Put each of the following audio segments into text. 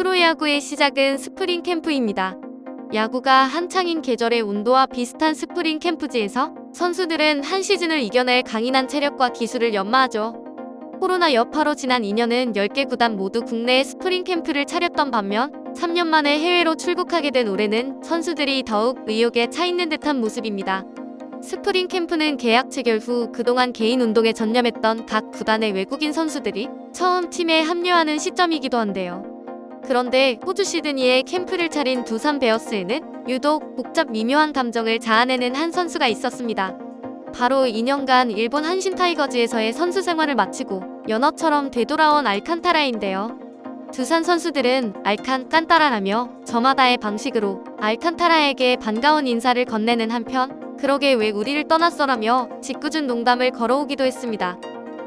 프로야구의 시작은 스프링 캠프입니다. 야구가 한창인 계절의 온도와 비슷한 스프링 캠프지에서 선수들은 한 시즌을 이겨낼 강인한 체력과 기술을 연마하죠. 코로나 여파로 지난 2년은 10개 구단 모두 국내에 스프링 캠프를 차렸던 반면 3년 만에 해외로 출국하게 된 올해는 선수들이 더욱 의욕에 차 있는 듯한 모습입니다. 스프링 캠프는 계약 체결 후 그동안 개인 운동에 전념했던 각 구단의 외국인 선수들이 처음 팀에 합류하는 시점이기도 한데요. 그런데 호주 시드니에 캠프를 차린 두산 베어스에는 유독 복잡 미묘한 감정을 자아내는 한 선수가 있었습니다. 바로 2년간 일본 한신 타이거즈에서의 선수 생활을 마치고 연어처럼 되돌아온 알칸타라인데요. 두산 선수들은 알칸깐따라라며 저마다의 방식으로 알칸타라에게 반가운 인사를 건네는 한편 그러게 왜 우리를 떠났어라며 짓궂은 농담을 걸어오기도 했습니다.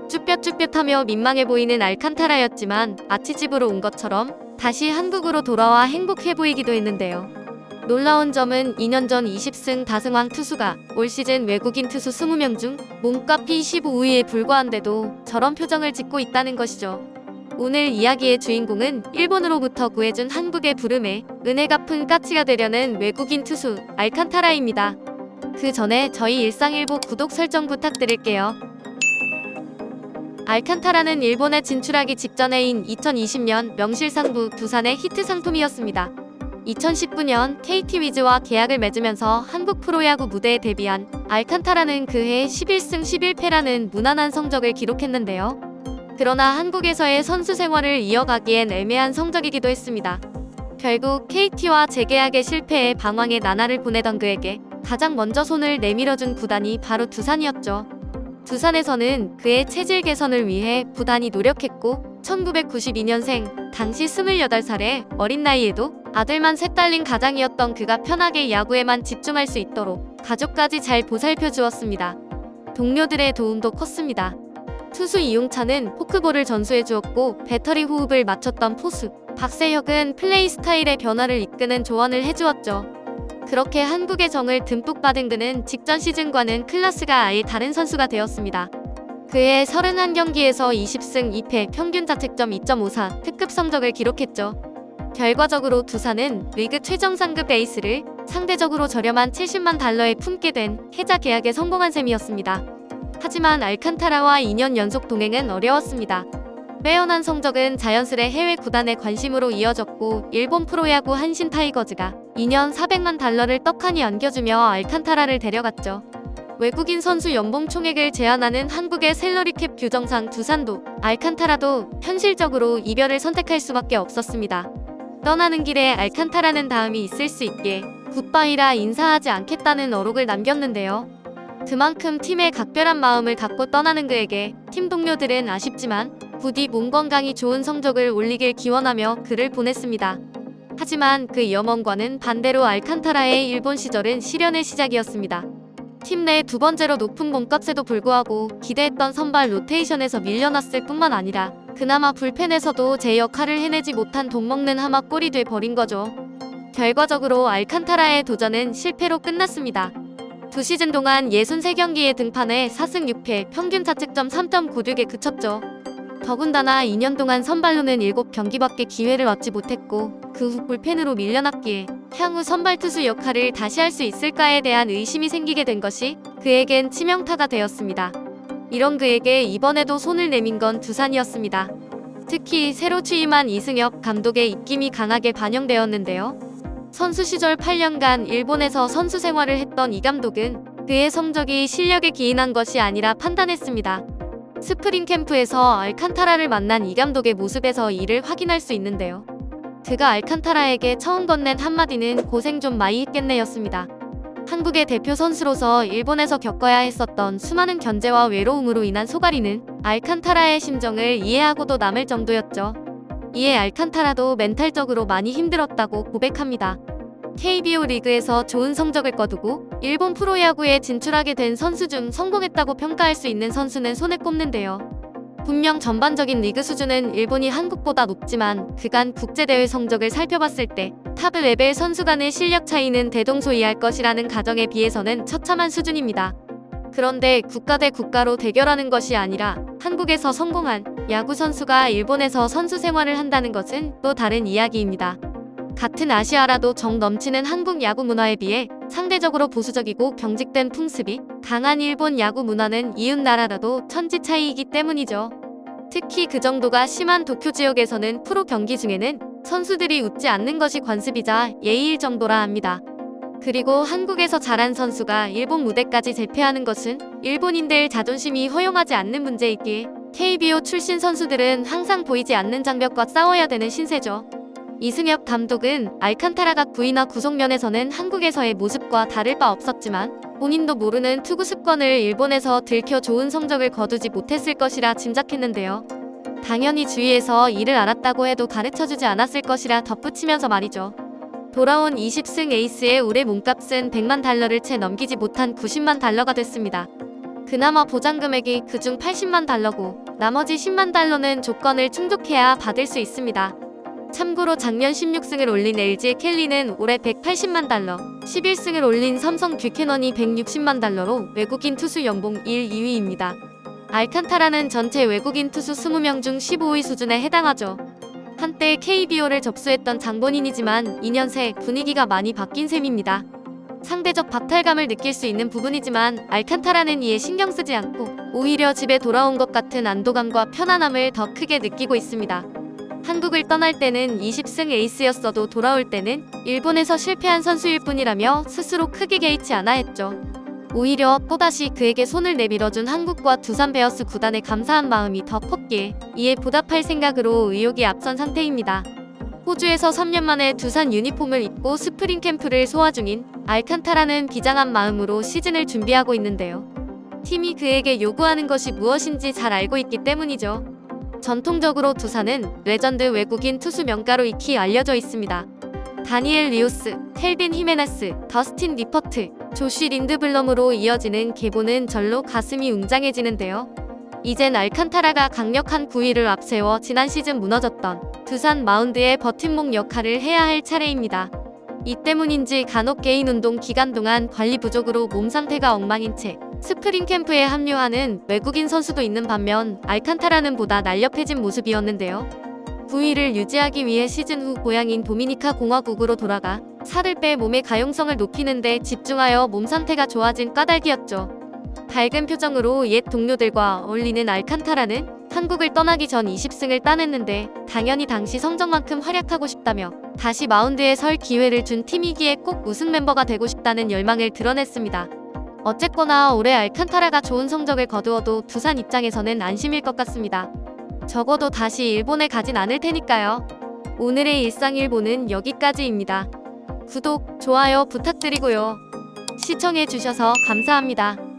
쭈뼛쭈뼛하며 민망해 보이는 알칸타라였지만 마치 집으로 온 것처럼 다시 한국으로 돌아와 행복해 보이기도 했는데요. 놀라운 점은 2년 전 20승 다승왕 투수가 올 시즌 외국인 투수 20명 중 몸값 P15위에 불과한데도 저런 표정을 짓고 있다는 것이죠. 오늘 이야기의 주인공은 일본으로부터 구해준 한국의 부름에 은혜 갚은 까치가 되려는 외국인 투수 알칸타라입니다. 그 전에 저희 일상일보 구독 설정 부탁드릴게요. 알칸타라는 일본에 진출하기 직전해인 2020년 명실상부 두산의 히트 상품이었습니다. 2019년 KT 위즈와 계약을 맺으면서 한국 프로야구 무대에 데뷔한 알칸타라는 그해 11승 11패라는 무난한 성적을 기록했는데요. 그러나 한국에서의 선수 생활을 이어가기엔 애매한 성적이기도 했습니다. 결국 KT와 재계약에 실패해 방황의 나날을 보내던 그에게 가장 먼저 손을 내밀어준 구단이 바로 두산이었죠. 두산에서는 그의 체질 개선을 위해 부단히 노력했고 1992년생, 당시 28살의 어린 나이에도 아들만 셋 딸린 가장이었던 그가 편하게 야구에만 집중할 수 있도록 가족까지 잘 보살펴 주었습니다. 동료들의 도움도 컸습니다. 투수 이용찬은 포크볼을 전수해 주었고 배터리 호흡을 맞췄던 포수 박세혁은 플레이 스타일의 변화를 이끄는 조언을 해주었죠. 그렇게 한국의 정을 듬뿍 받은 그는 직전 시즌과는 클래스가 아예 다른 선수가 되었습니다. 그해 31경기에서 20승 2패 평균 자책점 2.54 특급 성적을 기록했죠. 결과적으로 두산은 리그 최정 상급 에이스를 상대적으로 저렴한 70만 달러에 품게 된 해자 계약에 성공한 셈이었습니다. 하지만 알칸타라와 2년 연속 동행은 어려웠습니다. 빼어난 성적은 자연스레 해외 구단의 관심으로 이어졌고 일본 프로야구 한신 타이거즈가 2년 400만 달러를 떡하니 안겨주며 알칸타라를 데려갔죠. 외국인 선수 연봉 총액을 제한하는 한국의 셀러리캡 규정상 두산도 알칸타라도 현실적으로 이별을 선택할 수밖에 없었습니다. 떠나는 길에 알칸타라는 다음이 있을 수 있게 굿바이라 인사하지 않겠다는 어록을 남겼는데요. 그만큼 팀에 각별한 마음을 갖고 떠나는 그에게 팀 동료들은 아쉽지만 부디 몸 건강이 좋은 성적을 올리길 기원하며 글을 보냈습니다. 하지만 그 염원과는 반대로 알칸타라의 일본 시절은 시련의 시작이었습니다. 팀 내 두 번째로 높은 몸값에도 불구하고 기대했던 선발 로테이션에서 밀려났을 뿐만 아니라 그나마 불펜에서도 제 역할을 해내지 못한 돈 먹는 하마 꼴이 돼 버린 거죠. 결과적으로 알칸타라의 도전은 실패로 끝났습니다. 2시즌 동안 63경기에 등판해 4승 6패 평균 자책점 3.96에 그쳤죠. 더군다나 2년 동안 선발로는 7경기밖에 기회를 얻지 못했고 그 후 불펜으로 밀려났기에 향후 선발 투수 역할을 다시 할 수 있을까에 대한 의심이 생기게 된 것이 그에겐 치명타가 되었습니다. 이런 그에게 이번에도 손을 내민 건 두산이었습니다. 특히 새로 취임한 이승엽 감독의 입김이 강하게 반영되었는데요. 선수 시절 8년간 일본에서 선수 생활을 했던 이 감독은 그의 성적이 실력에 기인한 것이 아니라 판단했습니다. 스프링 캠프에서 알칸타라를 만난 이 감독의 모습에서 이를 확인할 수 있는데요. 그가 알칸타라에게 처음 건넨 한마디는 고생 좀 많이 했겠네였습니다. 한국의 대표 선수로서 일본에서 겪어야 했었던 수많은 견제와 외로움으로 인한 소가리는 알칸타라의 심정을 이해하고도 남을 정도였죠. 이에 알칸타라도 멘탈적으로 많이 힘들었다고 고백합니다. KBO 리그에서 좋은 성적을 거두고 일본 프로야구에 진출하게 된 선수 중 성공했다고 평가할 수 있는 선수는 손에 꼽는데요. 분명 전반적인 리그 수준은 일본이 한국보다 높지만 그간 국제대회 성적을 살펴봤을 때 탑 레벨 선수 간의 실력 차이는 대동소이할 것이라는 가정에 비해서는 처참한 수준입니다. 그런데 국가 대 국가로 대결하는 것이 아니라 한국에서 성공한 야구 선수가 일본에서 선수 생활을 한다는 것은 또 다른 이야기입니다. 같은 아시아라도 정 넘치는 한국 야구 문화에 비해 상대적으로 보수적이고 경직된 풍습이 강한 일본 야구 문화는 이웃 나라라도 천지 차이이기 때문이죠. 특히 그 정도가 심한 도쿄 지역에서는 프로 경기 중에는 선수들이 웃지 않는 것이 관습이자 예의일 정도라 합니다. 그리고 한국에서 자란 선수가 일본 무대까지 재패하는 것은 일본인들 자존심이 허용하지 않는 문제이기에 KBO 출신 선수들은 항상 보이지 않는 장벽과 싸워야 되는 신세죠. 이승엽 감독은 알칸타라가 구위나 구속면에서는 한국에서의 모습과 다를 바 없었지만 본인도 모르는 투구 습관을 일본에서 들켜 좋은 성적을 거두지 못했을 것이라 짐작했는데요. 당연히 주위에서 이를 알았다고 해도 가르쳐주지 않았을 것이라 덧붙이면서 말이죠. 돌아온 20승 에이스의 올해 몸값은 100만 달러를 채 넘기지 못한 90만 달러가 됐습니다. 그나마 보장 금액이 그중 80만 달러고 나머지 10만 달러는 조건을 충족해야 받을 수 있습니다. 참고로 작년 16승을 올린 LG의 켈리는 올해 180만 달러, 11승을 올린 삼성 뷰캐넌이 160만 달러로 외국인 투수 연봉 1, 2위입니다. 알칸타라는 전체 외국인 투수 20명 중 15위 수준에 해당하죠. 한때 KBO를 접수했던 장본인이지만 2년 새 분위기가 많이 바뀐 셈입니다. 상대적 박탈감을 느낄 수 있는 부분이지만 알칸타라는 이에 신경 쓰지 않고 오히려 집에 돌아온 것 같은 안도감과 편안함을 더 크게 느끼고 있습니다. 한국을 떠날 때는 20승 에이스였어도 돌아올 때는 일본에서 실패한 선수일 뿐이라며 스스로 크게 개의치 않아 했죠. 오히려 또다시 그에게 손을 내밀어준 한국과 두산 베어스 구단에 감사한 마음이 더 컸기에 이에 보답할 생각으로 의욕이 앞선 상태입니다. 호주에서 3년 만에 두산 유니폼을 입고 스프링 캠프를 소화 중인 알칸타라는 비장한 마음으로 시즌을 준비하고 있는데요. 팀이 그에게 요구하는 것이 무엇인지 잘 알고 있기 때문이죠. 전통적으로 두산은 레전드 외국인 투수 명가로 익히 알려져 있습니다. 다니엘 리오스, 켈빈 히메네스, 더스틴 리퍼트, 조시 린드블럼으로 이어지는 계보는 절로 가슴이 웅장해지는데요. 이젠 알칸타라가 강력한 구위를 앞세워 지난 시즌 무너졌던 두산 마운드의 버팀목 역할을 해야 할 차례입니다. 이 때문인지 간혹 개인 운동 기간 동안 관리 부족으로 몸 상태가 엉망인 채 스프링 캠프에 합류하는 외국인 선수도 있는 반면 알칸타라는 보다 날렵해진 모습이었는데요. 구위를 유지하기 위해 시즌 후 고향인 도미니카 공화국으로 돌아가 살을 빼 몸의 가용성을 높이는 데 집중하여 몸 상태가 좋아진 까닭이었죠. 밝은 표정으로 옛 동료들과 어울리는 알칸타라는 한국을 떠나기 전 20승을 따냈는데 당연히 당시 성적만큼 활약하고 싶다며 다시 마운드에 설 기회를 준 팀이기에 꼭 우승 멤버가 되고 싶다는 열망을 드러냈습니다. 어쨌거나 올해 알칸타라가 좋은 성적을 거두어도 두산 입장에서는 안심일 것 같습니다. 적어도 다시 일본에 가진 않을 테니까요. 오늘의 일상일보는 여기까지입니다. 구독, 좋아요 부탁드리고요. 시청해주셔서 감사합니다.